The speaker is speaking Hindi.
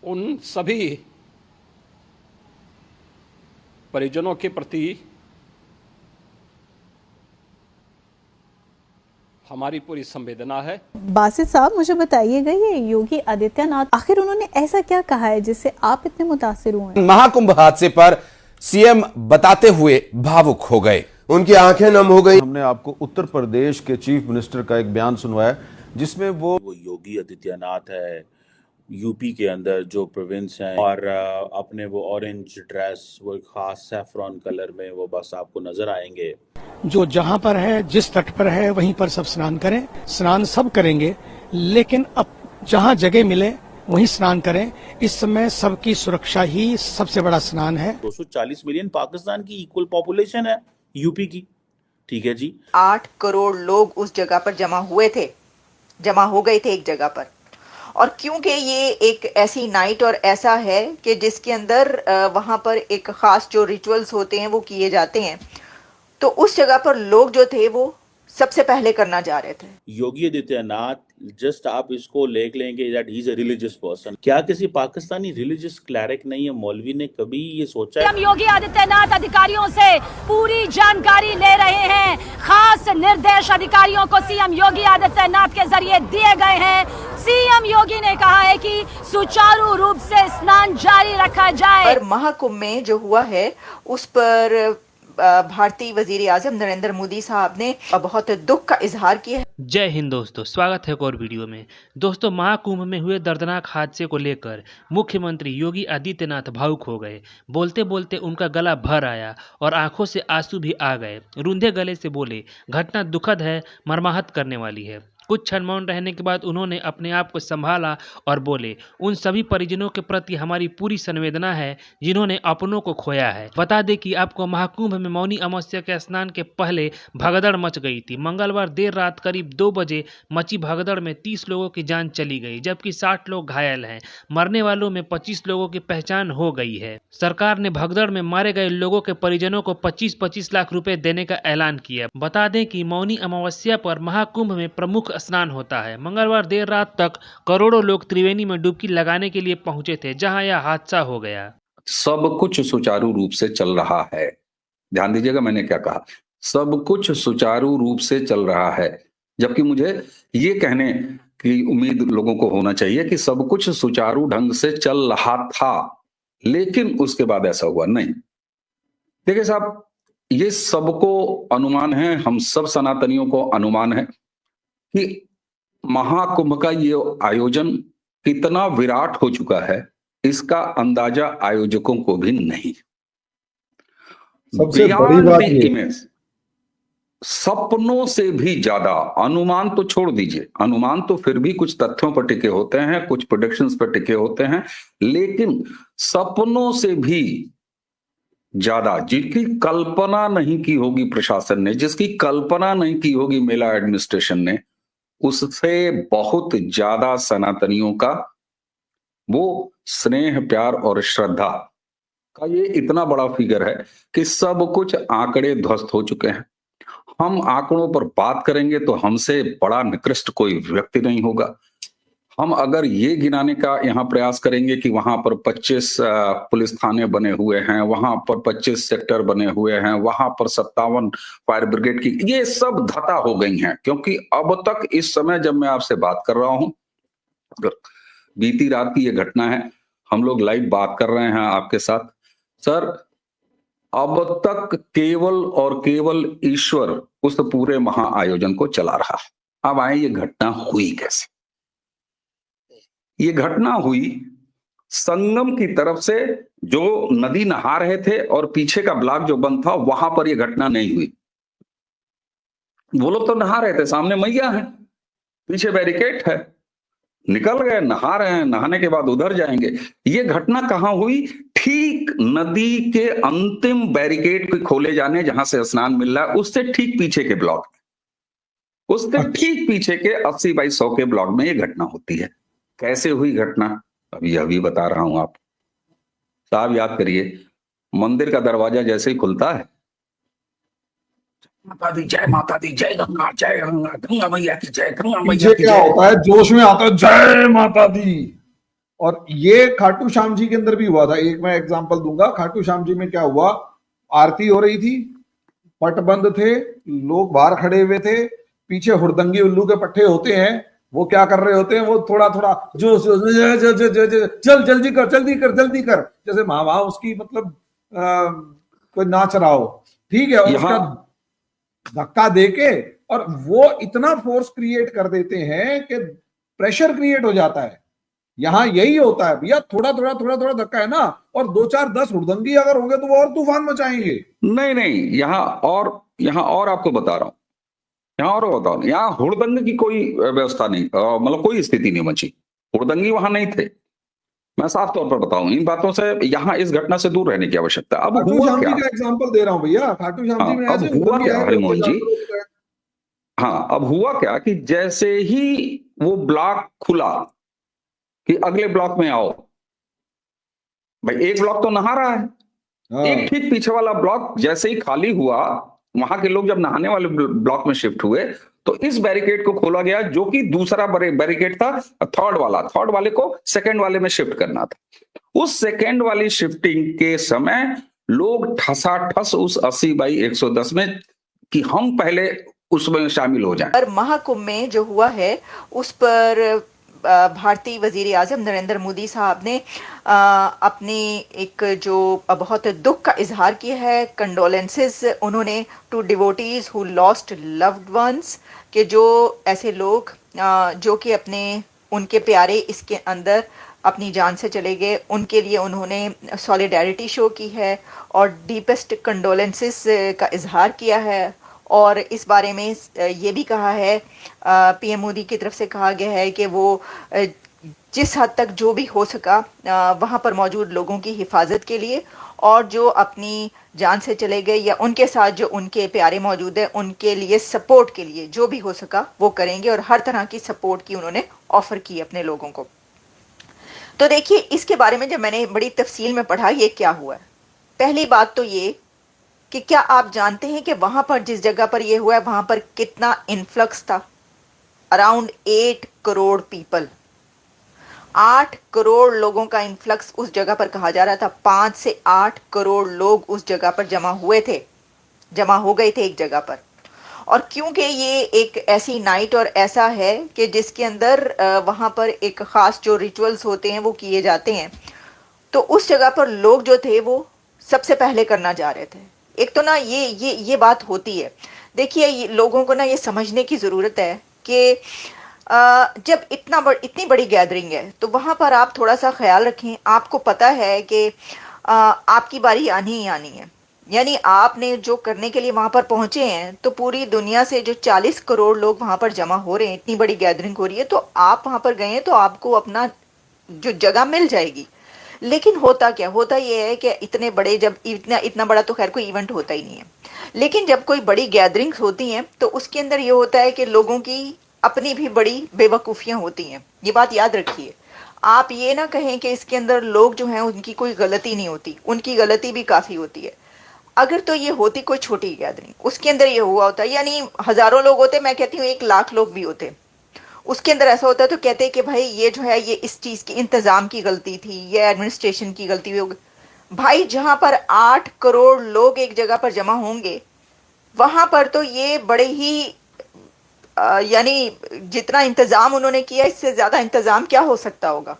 उन सभी परिजनों के प्रति हमारी पूरी संवेदना है। बासित साहब, मुझे बताइएगा, ये योगी आदित्यनाथ आखिर उन्होंने ऐसा क्या कहा है जिससे आप इतने मुतासिर हुए? महाकुंभ हादसे पर सीएम बताते हुए भावुक हो गए, उनकी आंखें नम हो गई। हमने आपको उत्तर प्रदेश के चीफ मिनिस्टर का एक बयान सुनवाया जिसमें वो योगी आदित्यनाथ है, यूपी के अंदर जो प्रोविंस है, और अपने वो ऑरेंज ड्रेस, वो खास सैफरॉन कलर में वो बस आपको नजर आएंगे। जो जहां पर है, जिस तट पर है, वहीं पर सब स्नान करें। स्नान सब करेंगे, लेकिन अब जहां जगह मिले वहीं स्नान करें। इस समय सबकी सुरक्षा ही सबसे बड़ा स्नान है। 240 मिलियन पाकिस्तान की इक्वल पॉपुलेशन है यूपी की, ठीक है जी। 8 करोड़ लोग उस जगह पर जमा हो गए थे एक जगह पर। और क्योंकि ये एक ऐसी नाइट और ऐसा है कि जिसके अंदर वहां पर एक खास जो रिचुअल्स होते हैं वो किए जाते हैं, तो उस जगह पर लोग जो थे वो सबसे पहले करना जा रहे थे। योगी आदित्यनाथ, जस्ट आप इसको लेख लेंगे that he is a religious person. क्या किसी पाकिस्तानी रिलीजियस क्लैरिक नहीं है, मौलवी ने कभी ये सोचा है? सीएम योगी आदित्यनाथ अधिकारियों से पूरी जानकारी ले रहे हैं। खास निर्देश अधिकारियों को सीएम योगी आदित्यनाथ के जरिए दिए गए हैं। सीएम योगी ने कहा है कि सुचारू रूप से स्नान जारी रखा जाए। और महाकुंभ में जो हुआ है उस पर भारतीय वजीर आजम नरेंद्र मोदी साहब ने बहुत दुख का इजहार किया है। जय हिंद दोस्तों, स्वागत है एक और वीडियो में। दोस्तों, महाकुंभ में हुए दर्दनाक हादसे को लेकर मुख्यमंत्री योगी आदित्यनाथ भावुक हो गए। बोलते बोलते उनका गला भर आया और आंखों से आंसू भी आ गए। रूंधे गले से बोले, घटना दुखद है, मर्माहत करने वाली है। कुछ क्षण मौन रहने के बाद उन्होंने अपने आप को संभाला और बोले, उन सभी परिजनों के प्रति हमारी पूरी संवेदना है जिन्होंने अपनों को खोया है। बता दें कि आपको महाकुंभ में मौनी अमावस्या के स्नान के पहले भगदड़ मच गई थी। मंगलवार देर रात करीब 2 बजे मची भगदड़ में 30 लोगों की जान चली गई, जबकि 60 लोग घायल हैं। मरने वालों में 25 लोगों की पहचान हो गई है। सरकार ने भगदड़ में मारे गए लोगों के परिजनों को 25-25 लाख रुपए देने का ऐलान किया। बता दें कि मौनी अमावस्या पर महाकुंभ में प्रमुख स्नान होता है। मंगलवार देर रात तक करोड़ों लोग त्रिवेणी में डुबकी लगाने के लिए पहुंचे थे, जहां यह हादसा हो गया। सब कुछ सुचारू रूप से चल रहा है। ध्यान दीजिएगा मैंने क्या कहा, सब कुछ सुचारू रूप से चल रहा है। जबकि मुझे ये कहने की उम्मीद लोगों को होना चाहिए कि सब कुछ सुचारू ढंग से चल रहा था, लेकिन उसके बाद ऐसा हुआ नहीं। देखिए साहब, ये सबको अनुमान है, हम सब सनातनियों को अनुमान है कि महाकुंभ का ये आयोजन कितना विराट हो चुका है, इसका अंदाजा आयोजकों को भी नहीं। सबसे बड़ी बात ये, सपनों से भी ज्यादा, अनुमान तो छोड़ दीजिए, अनुमान तो फिर भी कुछ तथ्यों पर टिके होते हैं, कुछ प्रेडिक्शंस पर टिके होते हैं, लेकिन सपनों से भी ज्यादा जिसकी कल्पना नहीं की होगी प्रशासन ने, जिसकी कल्पना नहीं की होगी मेला एडमिनिस्ट्रेशन ने, उससे बहुत ज्यादा सनातनियों का वो स्नेह, प्यार और श्रद्धा का ये इतना बड़ा फिगर है कि सब कुछ आंकड़े ध्वस्त हो चुके हैं। हम आंकड़ों पर बात करेंगे तो हमसे बड़ा निकृष्ट कोई व्यक्ति नहीं होगा। हम अगर ये गिनाने का यहाँ प्रयास करेंगे कि वहां पर 25 पुलिस थाने बने हुए हैं, वहां पर 25 सेक्टर बने हुए हैं, वहां पर 57 फायर ब्रिगेड की, ये सब धता हो गई हैं। क्योंकि अब तक इस समय जब मैं आपसे बात कर रहा हूं, बीती रात की ये घटना है, हम लोग लाइव बात कर रहे हैं आपके साथ। सर, अब तक केवल और केवल ईश्वर उस पूरे महाआयोजन को चला रहा है। अब आए, ये घटना हुई कैसे? ये घटना हुई संगम की तरफ से, जो नदी नहा रहे थे और पीछे का ब्लॉक जो बंद था वहां पर ये घटना नहीं हुई। वो लोग तो नहा रहे थे, सामने मैया है, पीछे बैरिकेड है, निकल गए, नहा रहे हैं, नहाने के बाद उधर जाएंगे। ये घटना कहां हुई? ठीक नदी के अंतिम बैरिकेड को खोले जाने, जहां से स्नान मिल रहा है, उससे ठीक पीछे के ब्लॉक में, उससे ठीक पीछे के 80/100 के ब्लॉक में ये घटना होती है। कैसे हुई घटना, अभी बता रहा हूं आप साहब। याद करिए, मंदिर का दरवाजा जैसे ही खुलता है, माता दी जय, माता दी जय, गंगा जय, गंगा, गंगा मैया की जय, गंगा मैया की क्या जय। होता है, जोश में आता है जय माता दी, और ये खाटू श्याम जी के अंदर भी हुआ था। एक मैं एग्जांपल दूंगा, खाटू श्याम जी में क्या हुआ, आरती हो रही थी, पट बंद थे, लोग बाहर खड़े हुए थे, पीछे हुड़दंगी उल्लू के पट्टे होते हैं, वो क्या कर रहे होते हैं, वो थोड़ा थोड़ा जो चल जल्दी कर जल्दी कर जल्दी कर, जैसे माँ उसकी मतलब कोई नाच रहा हो, ठीक है, और उसका धक्का देके और वो इतना फोर्स क्रिएट कर देते हैं कि प्रेशर क्रिएट हो जाता है। यहाँ यही होता है भैया, थोड़ा थोड़ा थोड़ा थोड़ा धक्का है ना, और 2 4 10 हुड़दंगी अगर होंगे तो वो और तूफान मचाएंगे। नहीं, यहाँ और आपको बता रहा हूं, यहाँ हुड़दंग की कोई व्यवस्था नहीं, मतलब कोई स्थिति नहीं बची, हुड़दंगी वहां नहीं थे। मैं साफ तौर पर बताऊं, इन बातों से यहाँ इस घटना से दूर रहने की आवश्यकता है। अब हुआ क्या, एग्जांपल दे रहा हूं भैया, खाटू श्याम जी में अब हुआ क्या हरिमोहन जी, हाँ अब हुआ क्या कि जैसे ही वो ब्लॉक खुला कि अगले ब्लॉक में आओ, भाई एक ब्लॉक तो नहा रहा है, एक ठीक पीछे वाला ब्लॉक जैसे ही खाली हुआ, वहां के लोग जब नहाने वाले ब्लॉक में शिफ्ट हुए तो इस बैरिकेड को खोला गया, जो कि दूसरा बैरिकेड था, थर्ड वाले को सेकंड वाले में शिफ्ट करना था। उस सेकंड वाली शिफ्टिंग के समय लोग ठसाठस उस 80/110 में कि हम पहले उसमें शामिल हो जाएं। पर महाकुंभ में जो हुआ है उस पर भारतीय वजीर आजम नरेंद्र मोदी साहब ने अपनी एक जो बहुत दुख का इजहार किया है, कंडोलेंसेस उन्होंने to devotees who lost loved ones, कि जो ऐसे लोग जो कि अपने उनके प्यारे इसके अंदर अपनी जान से चले गए, उनके लिए उन्होंने सॉलिडारिटी शो की है और डीपेस्ट कंडोलेंसेस का इजहार किया है। और इस बारे में ये भी कहा है, पीएम मोदी की तरफ से कहा गया है कि वो जिस हद तक जो भी हो सका वहाँ पर मौजूद लोगों की हिफाजत के लिए, और जो अपनी जान से चले गए या उनके साथ जो उनके प्यारे मौजूद हैं उनके लिए सपोर्ट के लिए जो भी हो सका वो करेंगे, और हर तरह की सपोर्ट की उन्होंने ऑफ़र की अपने लोगों को। तो देखिए, इसके बारे में जब मैंने बड़ी तफसील में पढ़ा ये क्या हुआ है, पहली बात तो ये कि क्या आप जानते हैं कि वहां पर जिस जगह पर ये हुआ है वहां पर कितना इन्फ्लक्स था? अराउंड 8 करोड़ पीपल, 8 करोड़ लोगों का इन्फ्लक्स उस जगह पर कहा जा रहा था। 5 से 8 करोड़ लोग उस जगह पर जमा हो गए थे एक जगह पर। और क्योंकि ये एक ऐसी नाइट और ऐसा है कि जिसके अंदर वहां पर एक ख़ास जो रिचुअल्स होते हैं वो किए जाते हैं, तो उस जगह पर लोग जो थे वो सबसे पहले करना जा रहे थे। एक तो ना ये बात होती है, देखिए लोगों को ना ये समझने की ज़रूरत है कि जब इतनी बड़ी गैदरिंग है तो वहाँ पर आप थोड़ा सा ख्याल रखें। आपको पता है कि आपकी बारी आनी ही आनी है, यानी आपने जो करने के लिए वहाँ पर पहुँचे हैं, तो पूरी दुनिया से जो 40 करोड़ लोग वहाँ पर जमा हो रहे हैं, इतनी बड़ी गैदरिंग हो रही है, तो आप वहाँ पर गए हैं तो आपको अपना जो जगह मिल जाएगी। लेकिन होता ये है कि इतने बड़े, जब इतना बड़ा तो खैर कोई इवेंट होता ही नहीं है, लेकिन जब कोई बड़ी गैदरिंग्स होती हैं तो उसके अंदर ये होता है कि लोगों की अपनी भी बड़ी बेवकूफ़ियाँ होती हैं। ये बात याद रखिए, आप ये ना कहें कि इसके अंदर लोग जो हैं उनकी कोई गलती नहीं होती, उनकी गलती भी काफ़ी होती है। अगर तो ये होती कोई छोटी गैदरिंग, उसके अंदर ये हुआ होता, यानी हज़ारों लोग होते, मैं कहती हूँ 1 लाख लोग भी होते, उसके अंदर ऐसा होता है तो कहते हैं कि भाई ये जो है ये इस चीज़ की इंतज़ाम की गलती थी, ये एडमिनिस्ट्रेशन की गलती होगी। भाई जहाँ पर 8 करोड़ लोग एक जगह पर जमा होंगे, वहाँ पर तो ये बड़े ही यानी जितना इंतज़ाम उन्होंने किया इससे ज़्यादा इंतज़ाम क्या हो सकता होगा।